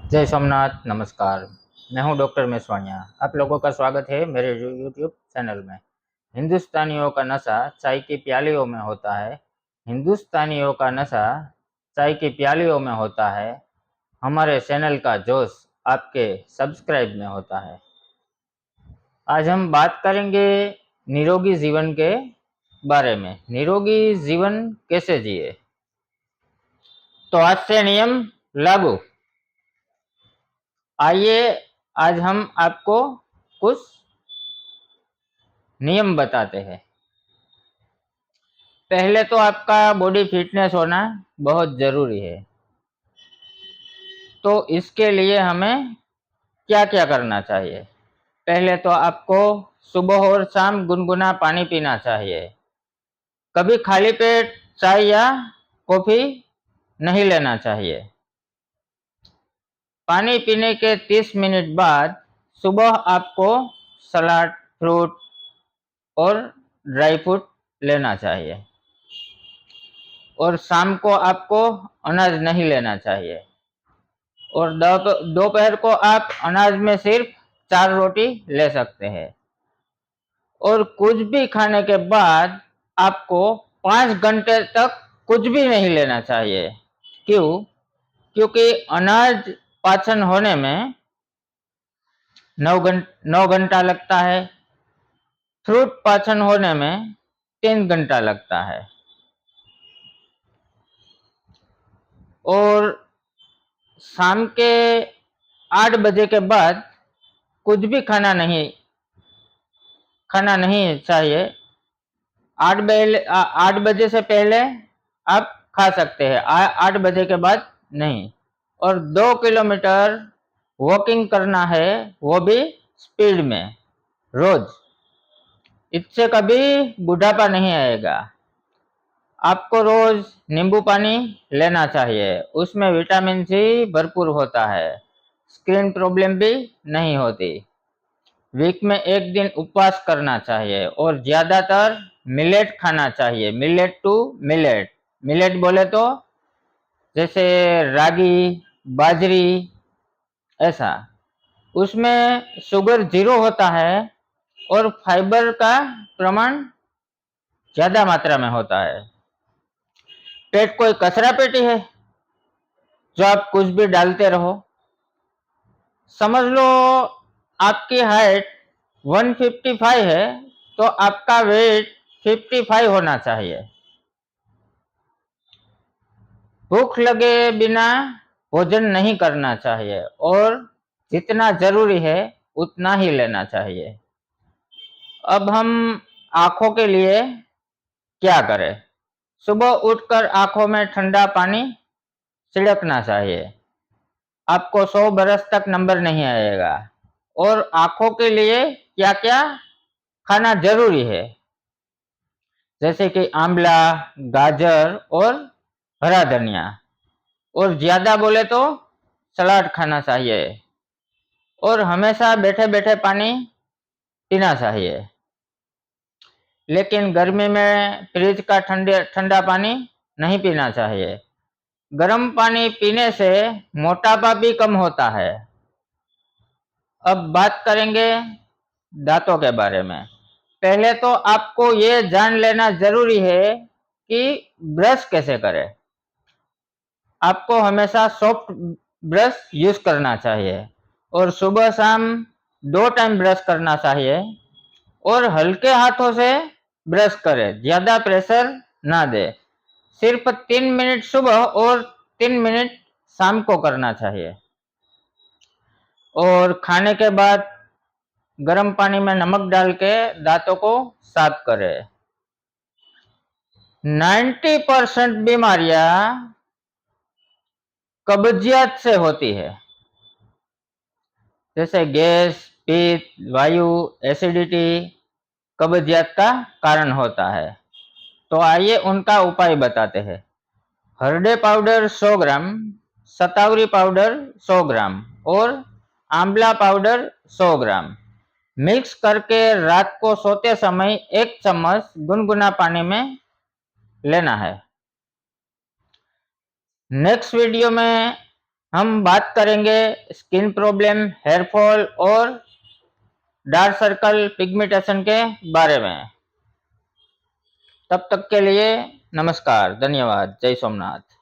जय सोमनाथ। नमस्कार। मैं हूं डॉक्टर मेसवानिया। आप लोगों का स्वागत है मेरे यूट्यूब चैनल में। हिंदुस्तानियों का नशा चाय की प्यालियों में होता है। हिंदुस्तानियों का नशा चाय की प्यालियों में होता है। हमारे चैनल का जोश आपके सब्सक्राइब में होता है। आज हम बात करेंगे निरोगी जीवन के बारे में। निरोगी जीवन कैसे जिए, तो आज से नियम लागू। आइए आज हम आपको कुछ नियम बताते हैं। पहले तो आपका बॉडी फिटनेस होना बहुत ज़रूरी है। तो इसके लिए हमें क्या क्या करना चाहिए? पहले तो आपको सुबह और शाम गुनगुना पानी पीना चाहिए। कभी खाली पेट चाय या कॉफ़ी नहीं लेना चाहिए। पानी पीने के 30 मिनट बाद सुबह आपको सलाद, फ्रूट और ड्राई फ्रूट लेना चाहिए। और शाम को आपको अनाज नहीं लेना चाहिए। और दोपहर को आप अनाज में सिर्फ 4 रोटी ले सकते हैं। और कुछ भी खाने के बाद आपको 5 घंटे तक कुछ भी नहीं लेना चाहिए। क्यों? क्योंकि अनाज पाचन होने में 9 घंटा लगता है। फ्रूट पाचन होने में 3 घंटा लगता है। और शाम के 8 बजे के बाद कुछ भी खाना नहीं चाहिए। 8 बजे से पहले आप खा सकते हैं, 8 बजे के बाद नहीं। और 2 किलोमीटर वॉकिंग करना है, वो भी स्पीड में, रोज। इससे कभी बुढ़ापा नहीं आएगा। आपको रोज नींबू पानी लेना चाहिए, उसमें विटामिन सी भरपूर होता है। स्किन प्रॉब्लम भी नहीं होती। वीक में एक दिन उपवास करना चाहिए और ज़्यादातर मिलेट खाना चाहिए। Millet to millet. मिलेट बोले तो जैसे रागी, बाजरी, ऐसा। उसमें शुगर 0 होता है और फाइबर का प्रमाण ज़्यादा मात्रा में होता है। पेट कोई कचरा पेटी है जो आप कुछ भी डालते रहो। समझ लो आपकी हाइट 155 है तो आपका वेट 55 होना चाहिए। भूख लगे बिना भोजन नहीं करना चाहिए और जितना जरूरी है उतना ही लेना चाहिए। अब हम आंखों के लिए क्या करें? सुबह उठकर आंखों में ठंडा पानी छिड़कना चाहिए। आपको 100 बरस तक नंबर नहीं आएगा। और आंखों के लिए क्या क्या खाना जरूरी है, जैसे कि आंवला, गाजर और हरा धनिया। और ज्यादा बोले तो सलाद खाना चाहिए। और हमेशा बैठे बैठे पानी पीना चाहिए। लेकिन गर्मी में फ्रिज का ठंडा पानी नहीं पीना चाहिए। गर्म पानी पीने से मोटापा भी कम होता है। अब बात करेंगे दांतों के बारे में। पहले तो आपको ये जान लेना जरूरी है कि ब्रश कैसे करें। आपको हमेशा सॉफ्ट ब्रश यूज करना चाहिए और सुबह शाम 2 टाइम ब्रश करना चाहिए। और हल्के हाथों से ब्रश करें, ज्यादा प्रेशर ना दे। सिर्फ 3 मिनट सुबह और 3 मिनट शाम को करना चाहिए। और खाने के बाद गर्म पानी में नमक डाल के दांतों को साफ करें। 90% बीमारियां कब्जियत से होती है, जैसे गैस, पित्त, वायु, एसिडिटी कब्जियत का कारण होता है। तो आइए उनका उपाय बताते हैं। हरडे पाउडर 100 ग्राम, शतावरी पाउडर 100 ग्राम और आंवला पाउडर 100 ग्राम मिक्स करके रात को सोते समय 1 चम्मच गुनगुना पानी में लेना है। नेक्स्ट वीडियो में हम बात करेंगे स्किन प्रॉब्लम, हेयर फॉल और डार्क सर्कल, पिगमेंटेशन के बारे में। तब तक के लिए नमस्कार, धन्यवाद, जय सोमनाथ।